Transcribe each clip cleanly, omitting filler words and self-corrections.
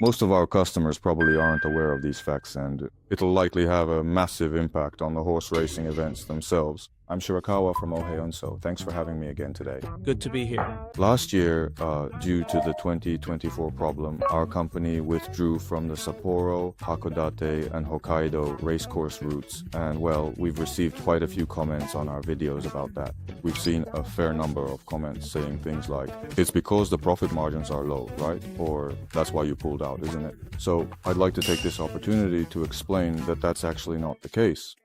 Most of our customers probably aren't aware of these facts, and it'll likely have a massive impact on the horse racing events themselves. I'm Shirakawa from Ohe.horseline. Thanks for having me again today. Good to be here. Last year, due to the 2024 problem, our company withdrew from the Sapporo, Hakodate, and Hokkaido racecourse routes, and well, we've received quite a few comments on our videos about that. We've seen a fair number of comments saying things like, it's because the profit margins are low, right? Or that's why you pulled out, isn't it? So I'd like to take this opportunity to explain that that's actually not the case.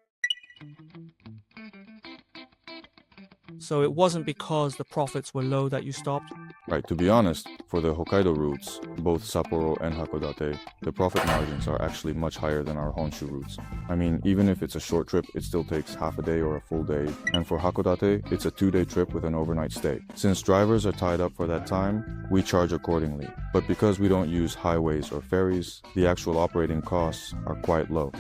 So it wasn't because the profits were low that you stopped? Right, to be honest, for the Hokkaido routes, both Sapporo and Hakodate, the profit margins are actually much higher than our Honshu routes. I mean, even if it's a short trip, it still takes half a day or a full day. And for Hakodate, it's a 2-day trip with an overnight stay. Since drivers are tied up for that time, we charge accordingly. But because we don't use highways or ferries, the actual operating costs are quite low.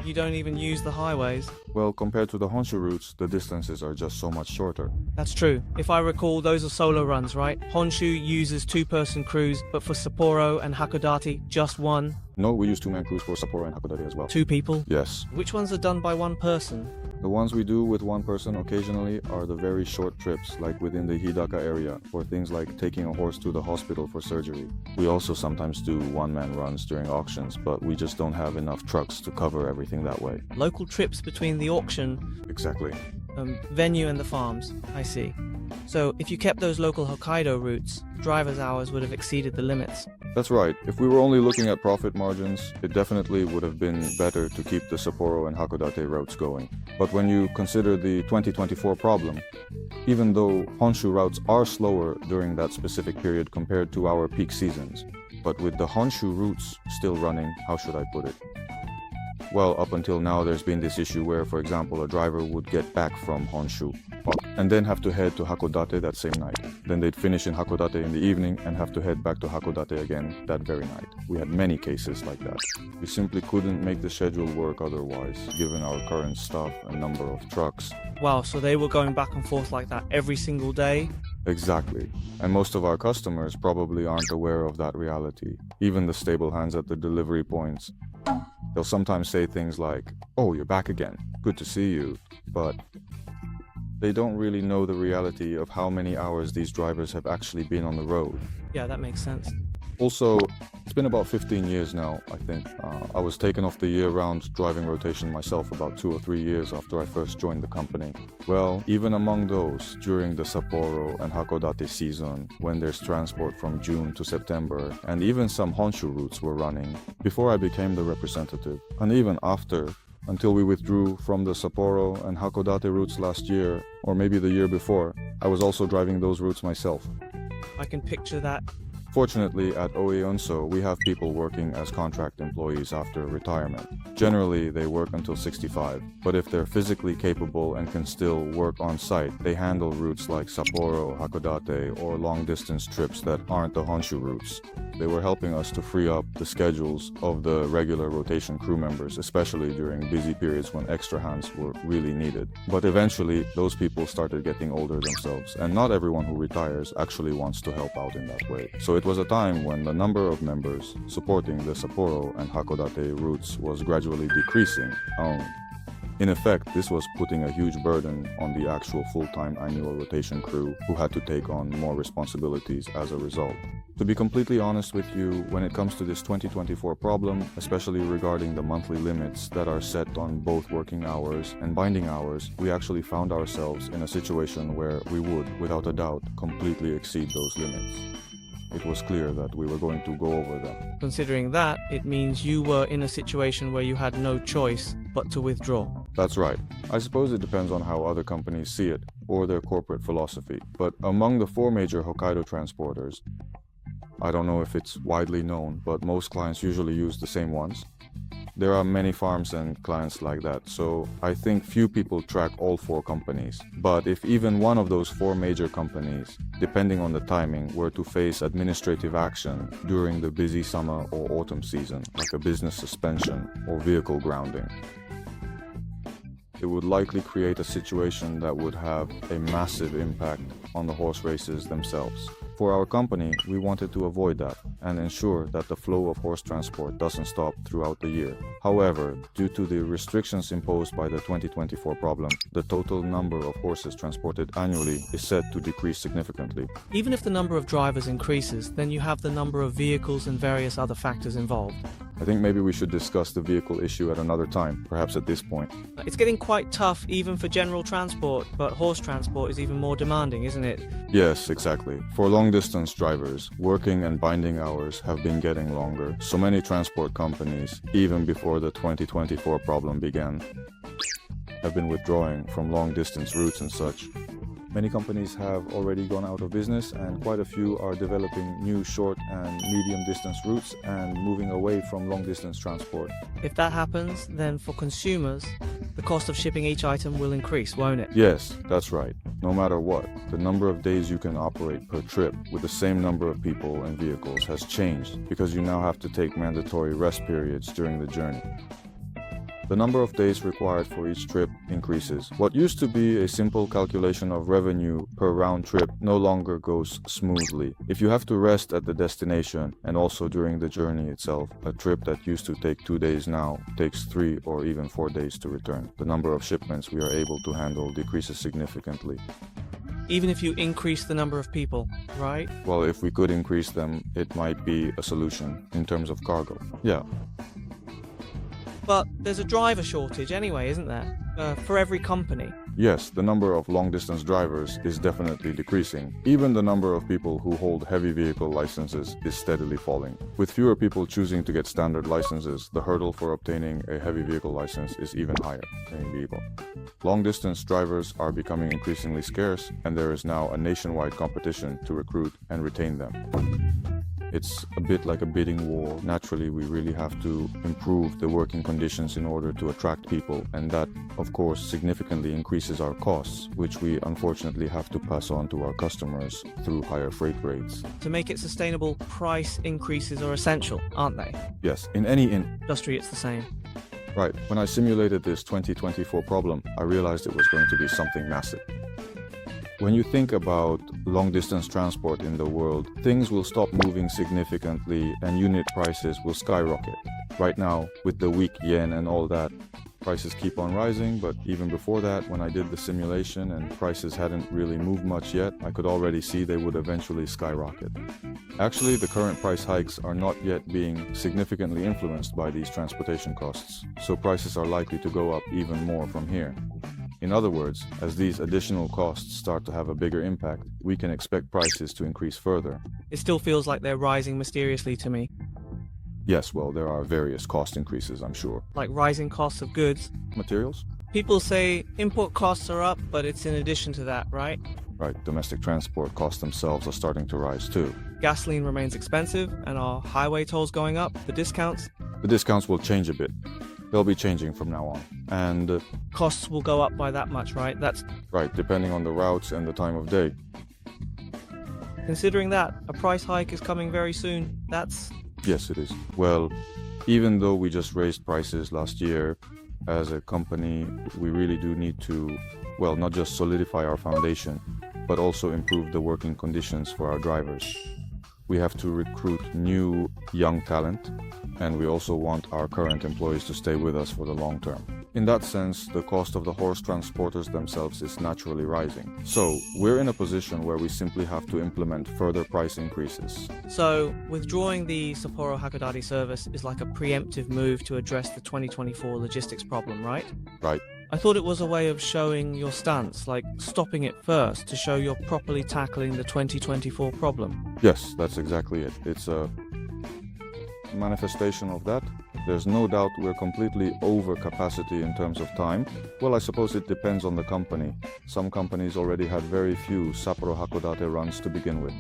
You don't even use the highways? Well, compared to the Honshu routes, the distances are just so much shorter. That's true. If I recall, those are solo runs, right? Honshu uses 2-person crews, but for Sapporo and Hakodate, just one. No, we use 2-man crews for Sapporo and Hakodate as well. 2 people? Yes. Which ones are done by 1 person? The ones we do with 1 person occasionally are the very short trips, like within the Hidaka area, or things like taking a horse to the hospital for surgery. We also sometimes do 1-man runs during auctions, but we just don't have enough trucks to cover everything that way. Local trips between the auction, Exactly. venue and the farms. I see. So if you kept those local Hokkaido routes, driver's hours would have exceeded the limits. That's right. If we were only looking at profit margins, it definitely would have been better to keep the Sapporo and Hakodate routes going. But when you consider the 2024 problem, even though Honshu routes are slower during that specific period compared to our peak seasons, but with the Honshu routes still running, how should I put it? Well, up until now, there's been this issue where, for example, a driver would get back from Honshu and then have to head to Hakodate that same night. Then they'd finish in Hakodate in the evening and have to head back to Hakodate again that very night. We had many cases like that. We simply couldn't make the schedule work otherwise, given our current staff and number of trucks. Wow, so they were going back and forth like that every single day? Exactly. And most of our customers probably aren't aware of that reality. Even the stable hands at the delivery points. They'll sometimes say things like, "Oh, you're back again. Good to see you." But they don't really know the reality of how many hours these drivers have actually been on the road. Yeah, that makes sense. Also, it's been about 15 years now, I think. I was taken off the year-round driving rotation myself about 2 or 3 years after I first joined the company. Well, even among those, during the Sapporo and Hakodate season, when there's transport from June to September, and even some Honshu routes were running, before I became the representative, and even after, until we withdrew from the Sapporo and Hakodate routes last year, or maybe the year before, I was also driving those routes myself. I can picture that. Fortunately, at ohe.horseline, we have people working as contract employees after retirement. Generally, they work until 65, but if they're physically capable and can still work on site, they handle routes like Sapporo, Hakodate, or long-distance trips that aren't the Honshu routes. They were helping us to free up the schedules of the regular rotation crew members, especially during busy periods when extra hands were really needed. But eventually, those people started getting older themselves, and not everyone who retires actually wants to help out in that way. So it was a time when the number of members supporting the Sapporo and Hakodate routes was gradually decreasing. In effect, this was putting a huge burden on the actual full-time annual rotation crew, who had to take on more responsibilities as a result. To be completely honest with you, when it comes to this 2024 problem, especially regarding the monthly limits that are set on both working hours and binding hours, we actually found ourselves in a situation where we would, without a doubt, completely exceed those limits. It was clear that we were going to go over them. Considering that, it means you were in a situation where you had no choice but to withdraw. That's right. I suppose it depends on how other companies see it, or their corporate philosophy. But among the 4 major Hokkaido transporters, I don't know if it's widely known, but most clients usually use the same ones. There are many farms and clients like that, so I think few people track all 4 companies. But if even one of those 4 major companies, depending on the timing, were to face administrative action during the busy summer or autumn season, like a business suspension or vehicle grounding, it would likely create a situation that would have a massive impact on the horse races themselves. For our company, we wanted to avoid that and ensure that the flow of horse transport doesn't stop throughout the year. However, due to the restrictions imposed by the 2024 problem, the total number of horses transported annually is set to decrease significantly. Even if the number of drivers increases, then you have the number of vehicles and various other factors involved. I think maybe we should discuss the vehicle issue at another time, perhaps at this point. It's getting quite tough even for general transport, but horse transport is even more demanding, isn't it? Yes, exactly. For long-distance drivers, working and binding hours have been getting longer, so many transport companies, even before the 2024 problem began, have been withdrawing from long-distance routes and such. Many companies have already gone out of business, and quite a few are developing new short and medium-distance routes and moving away from long-distance transport. If that happens, then for consumers, the cost of shipping each item will increase, won't it? Yes, that's right. No matter what, the number of days you can operate per trip with the same number of people and vehicles has changed because you now have to take mandatory rest periods during the journey. The number of days required for each trip increases. What used to be a simple calculation of revenue per round trip no longer goes smoothly. If you have to rest at the destination and also during the journey itself, a trip that used to take 2 days now takes 3 or even 4 days to return. The number of shipments we are able to handle decreases significantly. Even if you increase the number of people, right? Well, if we could increase them, it might be a solution in terms of cargo. Yeah. But there's a driver shortage anyway, isn't there? For every company. Yes, the number of long-distance drivers is definitely decreasing. Even the number of people who hold heavy vehicle licenses is steadily falling. With fewer people choosing to get standard licenses, the hurdle for obtaining a heavy vehicle license is even higher. Long-distance drivers are becoming increasingly scarce, and there is now a nationwide competition to recruit and retain them. It's a bit like a bidding war. Naturally, we really have to improve the working conditions in order to attract people, and that, of course, significantly increases our costs, which we unfortunately have to pass on to our customers through higher freight rates. To make it sustainable, price increases are essential, aren't they? Yes, in any industry it's the same. Right, when I simulated this 2024 problem, I realized it was going to be something massive. When you think about long-distance transport in the world, things will stop moving significantly and unit prices will skyrocket. Right now, with the weak yen and all that, prices keep on rising, but even before that, when I did the simulation and prices hadn't really moved much yet, I could already see they would eventually skyrocket. Actually, the current price hikes are not yet being significantly influenced by these transportation costs, so prices are likely to go up even more from here. In other words, as these additional costs start to have a bigger impact, we can expect prices to increase further. It still feels like they're rising mysteriously to me. Yes, well, there are various cost increases, I'm sure. Like rising costs of goods. Materials? People say import costs are up, but it's in addition to that, right? Right, domestic transport costs themselves are starting to rise too. Gasoline remains expensive, and our highway tolls going up. The discounts will change a bit. They'll be changing from now on. And costs will go up by that much, right? That's right, depending on the routes and the time of day. Considering that a price hike is coming very soon, that's... Yes, it is. Well, even though we just raised prices last year, as a company, we really do need to, well, not just solidify our foundation, but also improve the working conditions for our drivers. We have to recruit new, young talent, and we also want our current employees to stay with us for the long term. In that sense, the cost of the horse transporters themselves is naturally rising. So, we're in a position where we simply have to implement further price increases. So, withdrawing the Sapporo Hakodate service is like a preemptive move to address the 2024 logistics problem, right? Right. I thought it was a way of showing your stance, like stopping it first to show you're properly tackling the 2024 problem. Yes, that's exactly it. It's a manifestation of that. There's no doubt we're completely over capacity in terms of time. Well, I suppose it depends on the company. Some companies already had very few Sapporo Hakodate runs to begin with.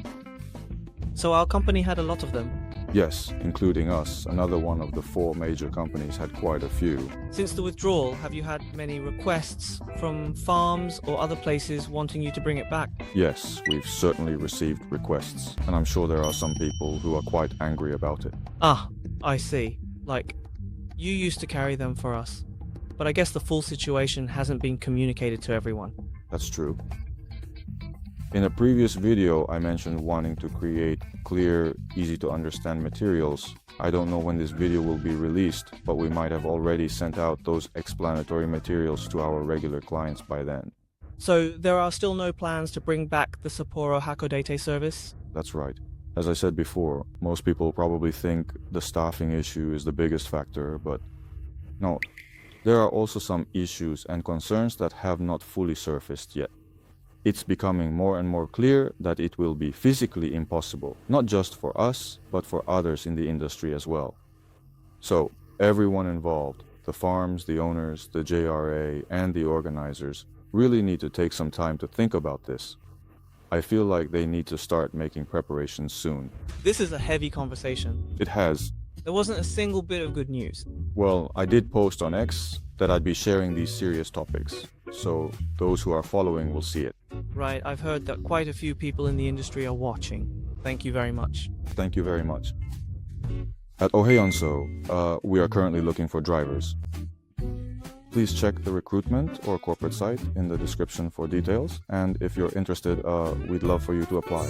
So our company had a lot of them? Yes, including us. Another one of the 4 major companies had quite a few. Since the withdrawal, have you had many requests from farms or other places wanting you to bring it back? Yes, we've certainly received requests, and I'm sure there are some people who are quite angry about it. Ah, I see. Like, you used to carry them for us, but I guess the full situation hasn't been communicated to everyone. That's true. In a previous video, I mentioned wanting to create clear, easy to understand materials. I don't know when this video will be released, but we might have already sent out those explanatory materials to our regular clients by then. So there are still no plans to bring back the Sapporo Hakodate service? That's right. As I said before, most people probably think the staffing issue is the biggest factor, but no. There are also some issues and concerns that have not fully surfaced yet. It's becoming more and more clear that it will be physically impossible, not just for us, but for others in the industry as well. So, everyone involved, the farms, the owners, the JRA, and the organizers, really need to take some time to think about this. I feel like they need to start making preparations soon. This is a heavy conversation. It has. There wasn't a single bit of good news. Well, I did post on X that I'd be sharing these serious topics, so those who are following will see it. Right, I've heard that quite a few people in the industry are watching. Thank you very much. Thank you very much. At ohe.horseline, we are currently looking for drivers. Please check the recruitment or corporate site in the description for details, and if you're interested, we'd love for you to apply.